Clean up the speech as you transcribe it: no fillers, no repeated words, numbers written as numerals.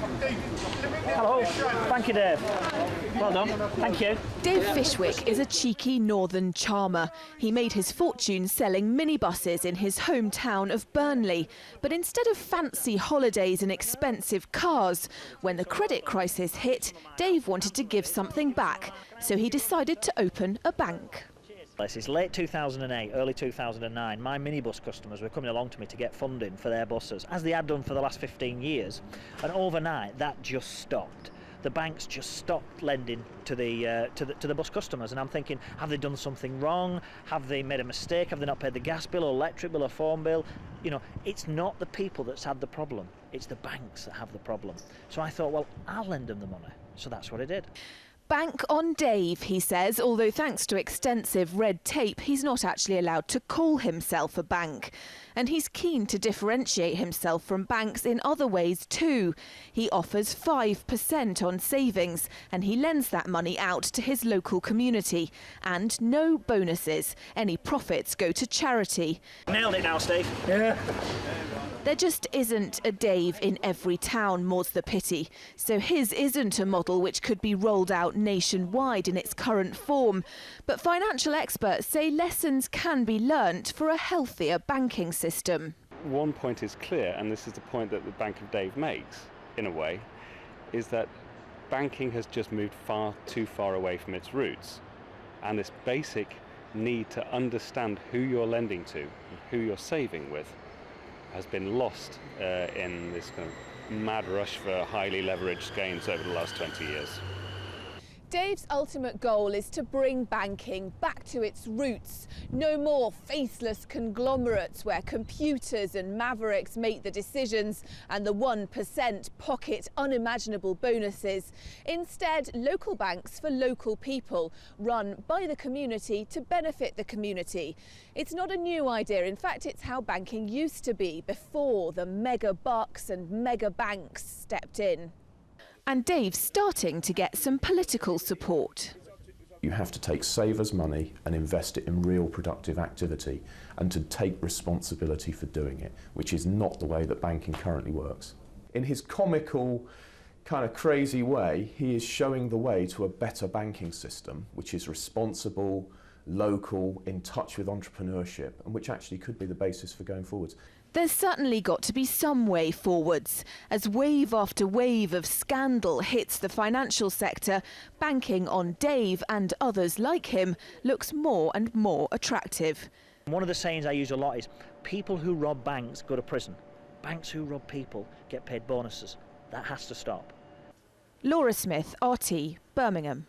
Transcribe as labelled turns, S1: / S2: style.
S1: Hello. Thank you, Dave. Well done. Thank you.
S2: Dave Fishwick is a cheeky northern charmer. He made his fortune selling minibuses in his hometown of Burnley. But instead of fancy holidays and expensive cars, when the credit crisis hit, Dave wanted to give something back. So he decided to open a bank.
S1: It's late 2008, early 2009. My minibus customers were coming along to me to get funding for their buses, as they had done for the last 15 years. And overnight, that just stopped. The banks just stopped lending to the bus customers, and I'm thinking, have they done something wrong? Have they made a mistake? Have they not paid the gas bill, or electric bill, or phone bill? You know, it's not the people that's had the problem. It's the banks that have the problem. So I thought, well, I'll lend them the money. So that's what I did.
S2: Bank on Dave, he says, although thanks to extensive red tape, he's not actually allowed to call himself a bank. And he's keen to differentiate himself from banks in other ways too. He offers 5% on savings, and he lends that money out to his local community. And no bonuses. Any profits go to charity.
S1: Nailed it now, Steve.
S3: Yeah.
S2: There just isn't a Dave in every town, more's the pity. So his isn't a model which could be rolled out nationwide in its current form. But financial experts say lessons can be learnt for a healthier banking system.
S4: One point is clear, and this is the point that the Bank of Dave makes, in a way, is that banking has just moved far too far away from its roots. And this basic need to understand who you're lending to and who you're saving with has been lost in this kind of mad rush for highly leveraged gains over the last 20 years.
S2: Dave's ultimate goal is to bring banking back to its roots. No more faceless conglomerates where computers and mavericks make the decisions and the 1% pocket unimaginable bonuses. Instead, local banks for local people, run by the community to benefit the community. It's not a new idea. In fact, it's how banking used to be before the mega bucks and mega banks stepped in. And Dave's starting to get some political support.
S5: You have to take savers' money and invest it in real productive activity, and to take responsibility for doing it, which is not the way that banking currently works. In his comical, kind of crazy way, he is showing the way to a better banking system, which is responsible, local, in touch with entrepreneurship, and which actually could be the basis for going forwards.
S2: There's certainly got to be some way forwards. As wave after wave of scandal hits the financial sector, banking on Dave and others like him looks more and more attractive.
S1: One of the sayings I use a lot is, people who rob banks go to prison. Banks who rob people get paid bonuses. That has to stop.
S2: Laura Smith, RT, Birmingham.